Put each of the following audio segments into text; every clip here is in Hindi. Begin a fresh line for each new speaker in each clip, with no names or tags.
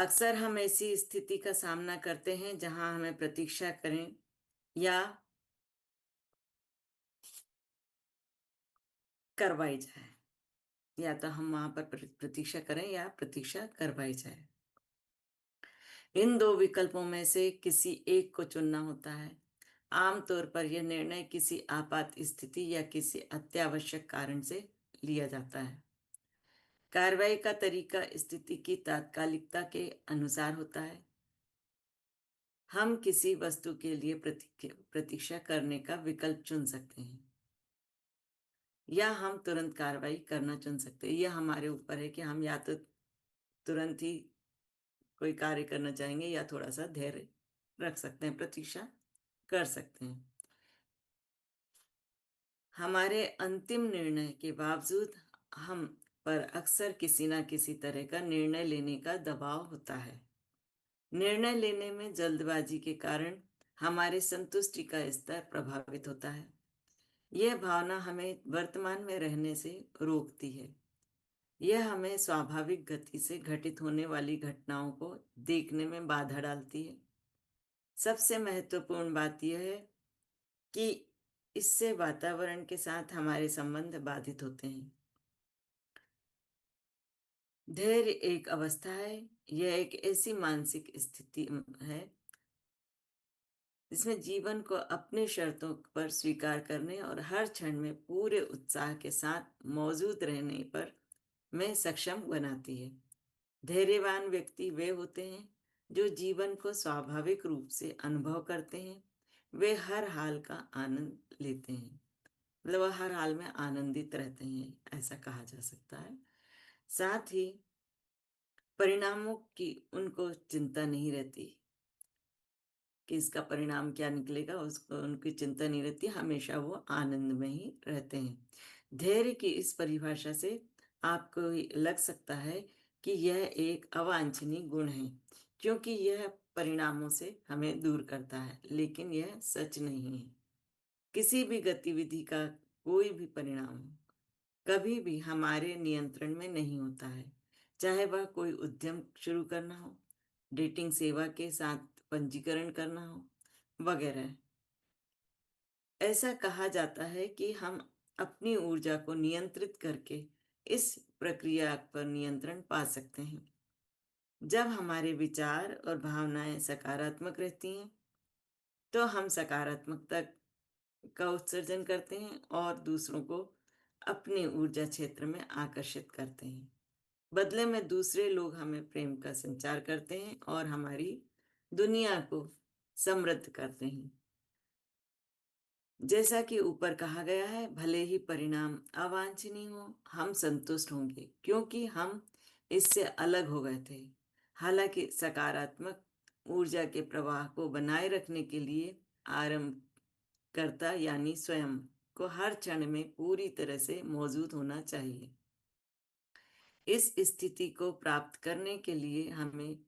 अक्सर हम ऐसी स्थिति का सामना करते हैं जहां हमें प्रतीक्षा करें या करवाई जाए, या तो हम वहां पर प्रतीक्षा करें या प्रतीक्षा करवाई जाए। इन दो विकल्पों में से किसी एक को चुनना होता है। आमतौर पर यह निर्णय किसी आपात स्थिति या किसी अत्यावश्यक कारण से लिया जाता है। कार्रवाई का तरीका स्थिति की तात्कालिकता के अनुसार होता है। हम किसी वस्तु के लिए प्रतीक्षा करने का विकल्प चुन सकते हैं या हम तुरंत कार्रवाई करना चुन सकते हैं। यह हमारे ऊपर है कि हम या तो तुरंत ही कोई कार्य करना चाहेंगे या थोड़ा-सा धैर्य रख सकते हैं, प्रतीक्षा कर सकते हैं। हमारे अंतिम निर्णय के बावजूद हम पर अक्सर किसी न किसी तरह का निर्णय लेने का दबाव होता है। निर्णय लेने में जल्दबाजी के कारण हमारे संतुष्टि का स्तर प्रभावित होता है। यह भावना हमें वर्तमान में रहने से रोकती है। यह हमें स्वाभाविक गति से घटित होने वाली घटनाओं को देखने में बाधा डालती है। सबसे महत्वपूर्ण बात यह है कि इससे वातावरण के साथ हमारे संबंध बाधित होते हैं। धैर्य एक अवस्था है। यह एक ऐसी मानसिक स्थिति है जिसमें जीवन को अपनी शर्तों पर स्वीकार करने और हर क्षण में पूरे उत्साह के साथ मौजूद रहने पर में सक्षम बनाती है। धैर्यवान व्यक्ति वे होते हैं जो जीवन को स्वाभाविक रूप से अनुभव करते हैं। वे हर हाल का आनंद लेते हैं, मतलब वह हर हाल में आनंदित रहते हैं, ऐसा कहा जा सकता है। साथ ही परिणामों की उनको चिंता नहीं रहती कि इसका परिणाम क्या निकलेगा, उसको उनकी चिंता नहीं रहती, हमेशा वो आनंद में ही रहते हैं। धैर्य की इस परिभाषा से आपको लग सकता है कि यह एक अवांछनीय गुण है, क्योंकि यह परिणामों से हमें दूर करता है, लेकिन यह सच नहीं है। किसी भी गतिविधि का कोई भी परिणाम कभी भी हमारे नियंत्रण में नहीं होता है, चाहे वह कोई उद्यम शुरू करना हो, डेटिंग सेवा के साथ पंजीकरण करना हो, वगैरह। ऐसा कहा जाता है कि हम अपनी ऊर्जा को नियंत्रित करके इस प्रक्रिया पर नियंत्रण पा सकते हैं। जब हमारे विचार और भावनाएं सकारात्मक रहती हैं, तो हम सकारात्मकता का उत्सर्जन करते हैं और दूसरों को अपने ऊर्जा क्षेत्र में आकर्षित करते हैं। बदले में दूसरे लोग हमें प्रेम का संचार करते हैं और हमारी दुनिया को समृद्ध करते हैं। जैसा कि ऊपर कहा गया है, भले ही परिणाम अवांछनीय हो, हम संतुष्ट होंगे क्योंकि हम इससे अलग हो गए थे। हालांकि सकारात्मक ऊर्जा के प्रवाह को बनाए रखने के लिए आरंभ कर्ता यानी स्वयं को हर क्षण में पूरी तरह से मौजूद होना चाहिए। इस स्थिति को प्राप्त करने के लिए हमें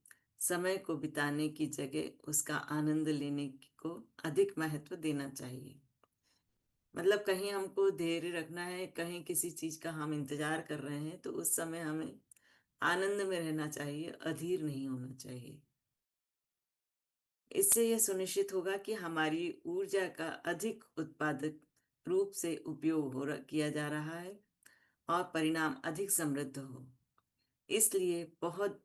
समय को बिताने की जगह उसका आनंद लेने को अधिक महत्व देना चाहिए। मतलब कहीं हमको धैर्य रखना है, कहीं किसी चीज का हम इंतजार कर रहे हैं, तो उस समय हमें आनंद में रहना चाहिए, अधीर नहीं होना चाहिए। इससे यह सुनिश्चित होगा कि हमारी ऊर्जा का अधिक उत्पादक रूप से उपयोग किया जा रहा है और परिणाम अधिक समृद्ध हो। इसलिए बहुत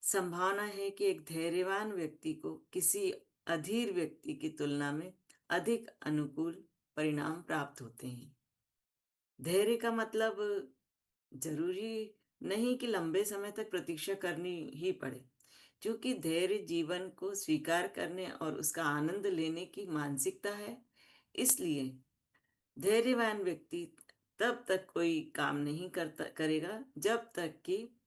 संभावना है कि एक धैर्यवान व्यक्ति को किसी अधीर व्यक्ति की तुलना में अधिक अनुकूल परिणाम प्राप्त होते हैं। धैर्य का मतलब जरूरी नहीं कि लंबे समय तक प्रतीक्षा करनी ही पड़े, क्योंकि धैर्य जीवन को स्वीकार करने और उसका आनंद लेने की मानसिकता है। इसलिए धैर्यवान व्यक्ति तब तक कोई काम नहीं करेगा जब तक कि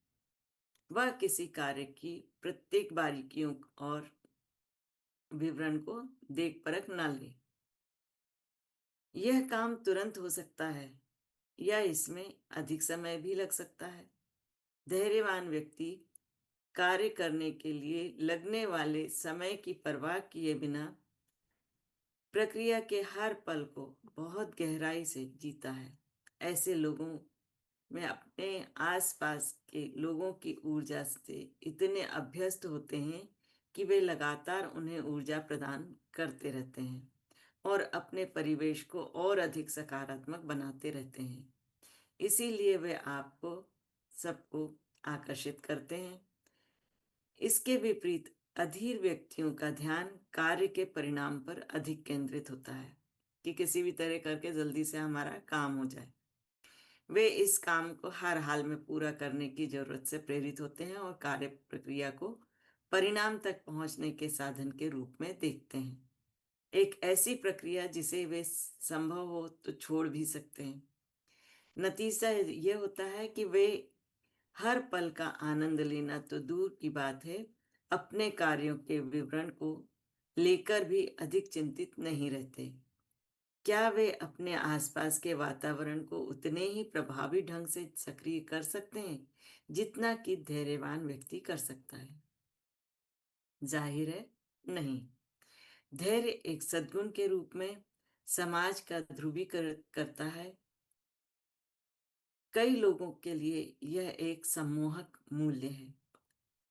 वह किसी कार्य की प्रत्येक बारीकियों और विवरण को देख परख ना ले। यह काम तुरंत हो सकता है या इसमें अधिक समय भी लग सकता है। धैर्यवान व्यक्ति कार्य करने के लिए लगने वाले समय की परवाह किए बिना प्रक्रिया के हर पल को बहुत गहराई से जीता है। ऐसे लोगों में अपने आसपास के लोगों की ऊर्जा से इतने अभ्यस्त होते हैं कि वे लगातार उन्हें ऊर्जा प्रदान करते रहते हैं और अपने परिवेश को और अधिक सकारात्मक बनाते रहते हैं। इसीलिए वे आपको सबको आकर्षित करते हैं। इसके विपरीत अधीर व्यक्तियों का ध्यान कार्य के परिणाम पर अधिक केंद्रित होता है कि किसी भी तरह करके जल्दी से हमारा काम हो जाए। वे इस काम को हर हाल में पूरा करने की जरूरत से प्रेरित होते हैं और कार्य प्रक्रिया को परिणाम तक पहुंचने के साधन के रूप में देखते हैं। एक ऐसी प्रक्रिया जिसे वे संभव हो तो छोड़ भी सकते हैं। नतीजा ये होता है कि वे हर पल का आनंद लेना तो दूर की बात है, अपने कार्यों के विवरण को लेकर भी अधिक चिंतित नहीं रहते। क्या वे अपने आसपास के वातावरण को उतने ही प्रभावी ढंग से सक्रिय कर सकते हैं, जितना कि धैर्यवान व्यक्ति कर सकता है? जाहिर है, नहीं। धैर्य एक सद्गुण के रूप में समाज का ध्रुवीकरण करता है। कई लोगों के लिए यह एक सम्मोहक मूल्य है,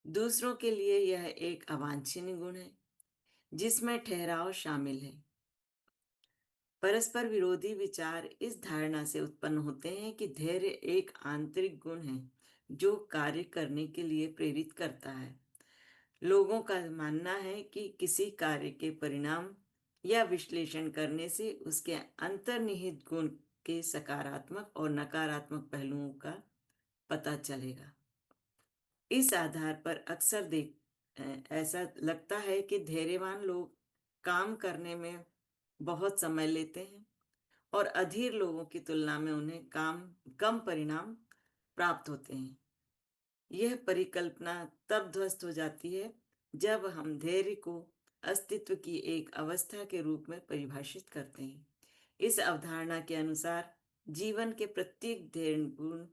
दूसरों के लिए यह एक अवांछनीय गुण है जिसमें ठहराव शामिल है। परस्पर विरोधी विचार इस धारणा से उत्पन्न होते हैं कि धैर्य एक आंतरिक गुण है जो कार्य करने के लिए प्रेरित करता है। लोगों का मानना है कि किसी कार्य के परिणाम या विश्लेषण करने से उसके अंतर्निहित गुण के सकारात्मक और नकारात्मक पहलुओं का पता चलेगा। इस आधार पर अक्सर ऐसा लगता है कि धैर्यवान लोग काम करने में बहुत समय लेते हैं और अधीर लोगों की तुलना में उन्हें काम कम परिणाम प्राप्त होते हैं। यह परिकल्पना तब ध्वस्त हो जाती है जब हम धैर्य को अस्तित्व की एक अवस्था के रूप में परिभाषित करते हैं। इस अवधारणा के अनुसार जीवन के प्रत्येक धैर्यपूर्ण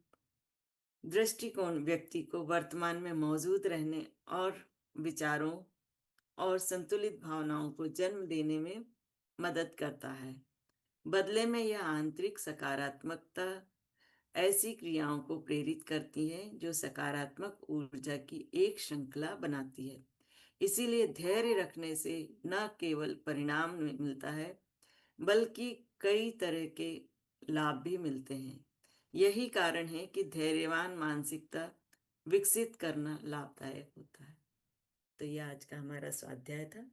दृष्टिकोण व्यक्ति को वर्तमान में मौजूद रहने और विचारों और संतुलित भावनाओं को जन्म देने में मदद करता है। बदले में यह आंतरिक सकारात्मकता ऐसी क्रियाओं को प्रेरित करती है जो सकारात्मक ऊर्जा की एक श्रृंखला बनाती है। इसीलिए धैर्य रखने से न केवल परिणाम मिलता है, बल्कि कई तरह के लाभ भी मिलते हैं। यही कारण है कि धैर्यवान मानसिकता विकसित करना लाभदायक होता है। तो यह आज का हमारा स्वाध्याय था।